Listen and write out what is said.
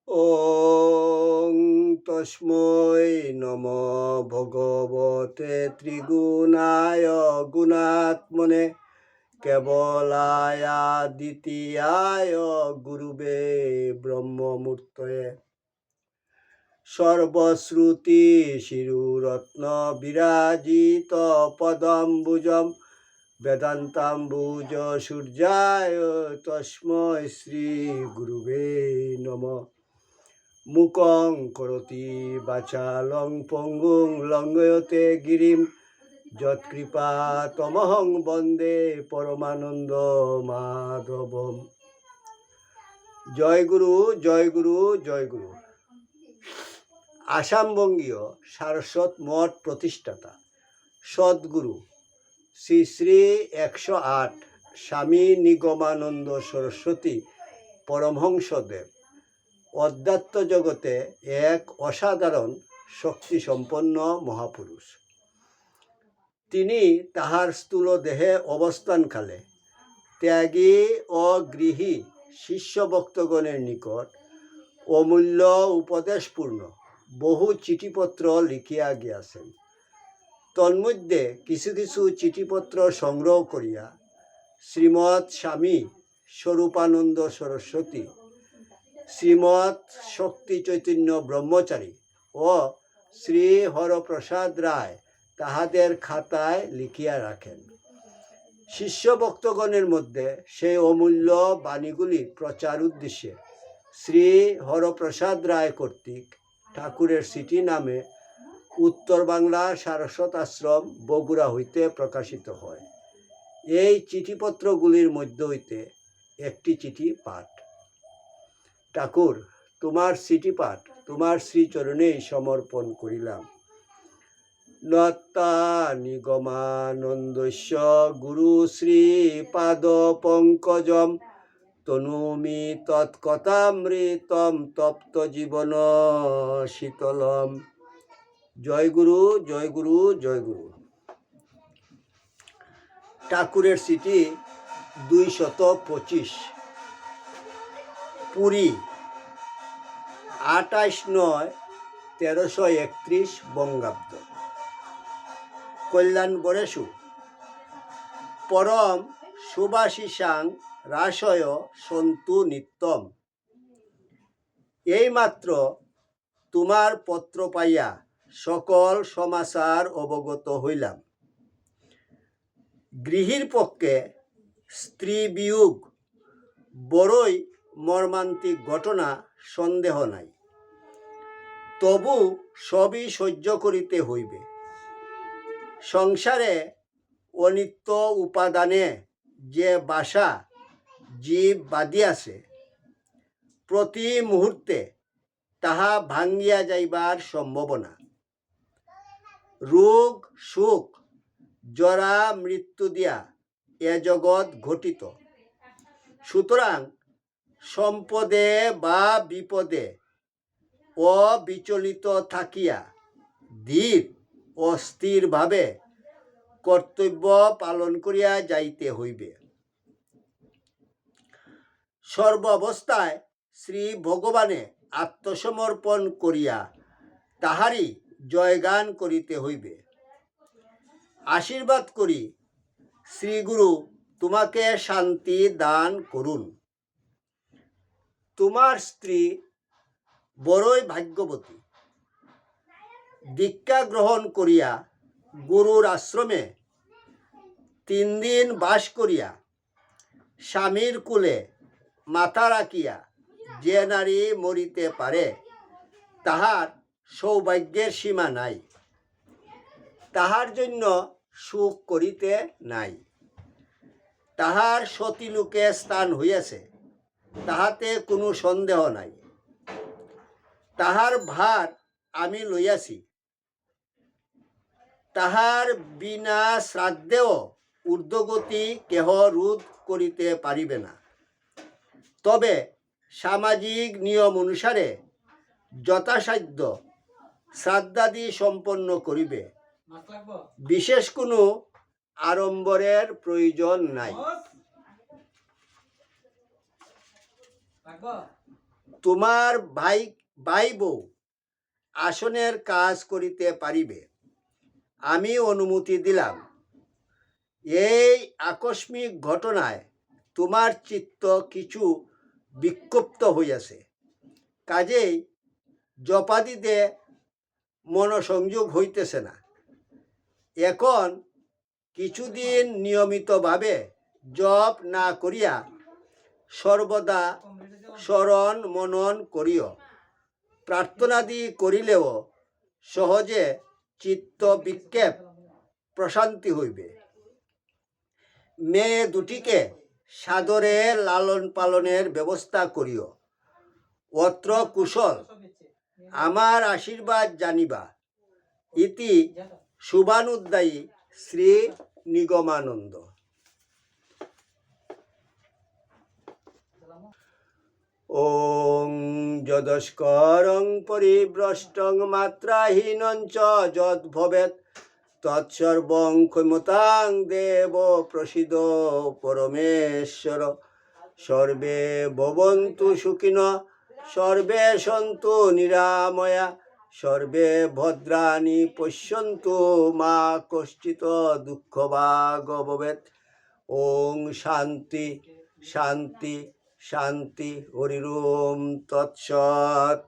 ওং তস্মৈ নমঃ ভগবতে ত্রিগুণায় গুণাত্মনে কেবলায় দ্বিতীয়ায় গুরুবে ব্রহ্মমূর্তয়ে সর্বশ্রুতি শিরুরত্ন বিরাজিত পদম্বুজম বেদান্তাম্বুজ সূর্যায় তস্মৈ শ্রী গুরুবে নমঃ। মুকং করতি বাচালং পঙ্গুং লঙ্ঘয়তে গিরিম যৎকৃপা তমহং বন্দে পরমানন্দ মাধবম। জয় গুরু, জয় গুরু, জয় গুরু। আসামবঙ্গীয় সারস্বত মঠ প্রতিষ্ঠাতা সদ্গুরু শ্রী শ্রী 108 স্বামী নিগমানন্দ সরস্বতী পরমহংসদেব অধ্যাত্ম জগতে এক অসাধারণ শক্তিসম্পন্ন মহাপুরুষ। তিনি তাহার স্থূল দেহে অবস্থানকালে ত্যাগী ও গৃহী শিষ্য ভক্তগণের নিকট অমূল্য উপদেশপূর্ণ বহু চিঠিপত্র লিখিয়া গিয়াছেন। তন্মধ্যে কিছু কিছু চিঠিপত্র সংগ্রহ করিয়া শ্রীমৎ স্বামী স্বরূপানন্দ সরস্বতী, শ্রীমৎ শক্তি চৈতন্য ব্রহ্মচারী ও শ্রী হরপ্রসাদ রায় তাহাদের খাতায় লিখিয়া রাখেন। শিষ্য ভক্তগণের মধ্যে সেই অমূল্য বাণীগুলি প্রচার উদ্দেশ্যে শ্রী হরপ্রসাদ রায় কর্তৃক ঠাকুরের চিঠি নামে উত্তর বাংলা সারস্বত আশ্রম বগুড়া হইতে প্রকাশিত হয়। এই চিঠিপত্রগুলির মধ্য হইতে একটি চিঠি পাঠ। ঠাকুর, তোমার চিঠি পাঠ তোমার শ্রীচরণেই সমর্পণ করিলাম। নত্তা নিগমানন্দস্য গুরু শ্রী পাদ পঙ্কজম তনুমি তৎকথামৃতম তপ্ত জীবন শীতলম। জয় গুরু, জয় গুরু, জয় গুরু। ঠাকুরের চিঠি 225, পুরী, 28/9/1331 বঙ্গাব্দ। কল্যাণ বরেশু পরম সুভাষিসাং রাসয় সন্তু নিত্যম। এইমাত্র তোমার পত্র পাইয়া সকল সমাচার অবগত হইলাম। গৃহীর পক্ষে স্ত্রী বিয়োগ বড়ই মর্মান্তিক ঘটনা, সন্দেহ নাই। তবু সবই সহ্য করিতে হইবে। সংসারে অনিত্য উপাদানে যে বাসা জীব বাঁধিয়াছে, প্রতি মুহূর্তে তাহা ভাঙ্গিয়া যাইবার সম্ভাবনা। রোগ সুখ জরা মৃত্যু দিয়া এ জগৎ ঘটিত। সুতরাং সম্পদে বা বিপদে অবিচলিত থাকিয়া ধীর ও স্থিরভাবে কর্তব্য পালন করিয়া যাইতে হইবে। সর্ব অবস্থায় শ্রী ভগবানে আত্মসমর্পণ করিয়া তাহারই জয়গান করিতে হইবে। আশীর্বাদ করি শ্রীগুরু তোমাকে শান্তি দান করুন। তোমার স্ত্রী বড়ই ভাগ্যবতী। দীক্ষা গ্রহণ করিয়া গুরুর আশ্রমে 3 দিন বাস করিয়া স্বামীর কুলে মাথা রাখিয়া যে নারী মরিতে পারে, তাহার সৌভাগ্যের সীমা নাই। তাহার জন্য সুখ করিতে নাই। তাহার সতীলোকে স্থান হইয়াছে, তাহাতে কোনো সন্দেহ নাই। তাহার ভার আমি লইয়াছি। তাহার বিনা শ্রাদ্ধেও ঊর্ধ্বগতি কেহ রোধ করিতে পারিবে না। তবে সামাজিক নিয়ম অনুসারে যথাসাধ্য শ্রাদ্ধাদি সম্পন্ন করিবে। বিশেষ কোনো আড়ম্বরের প্রয়োজন নাই। তোমার ভাই বউ আসনের কাজ করিতে পারিবে। আমি অনুমতি দিলাম। এই আকস্মিক ঘটনায় তোমার চিত্ত কিছু বিক্ষুব্ধ হইয়াছে, কাজেই জপাদিতে মনোসংযোগ হইতেছে না। এখন কিছুদিন নিয়মিতভাবে জপ না করিয়া সর্বদা স্মরণ মনন করিও। প্রার্থনাদি করিলেও সহজে চিত্ত বিক্ষেপ প্রশান্তি হইবে। মেয়ে দুটিকে সাদরে লালন পালনের ব্যবস্থা করিও। অত্র কুশল আমার আশীর্বাদ জানিবা। ইতি শুভানুদ্দায়ী শ্রী নিগমানন্দ। ওং যদস্করং পরিভ্রষ্টং মাত্রাহীনং চ যদ ভবেৎ তৎসর্বং ক্ষমতাং দেব প্রসিদ পরমেশ্বর। সর্বে ভবন্তু সুখিনঃ, সর্বে সন্তু নিরাময়া, সর্বে ভদ্রাণি পশ্যন্তু মা কশ্চিৎ দুঃখভাগ ভবেৎ। ওং শান্তি শান্তি শান্তি। হরির ওম তৎসৎ।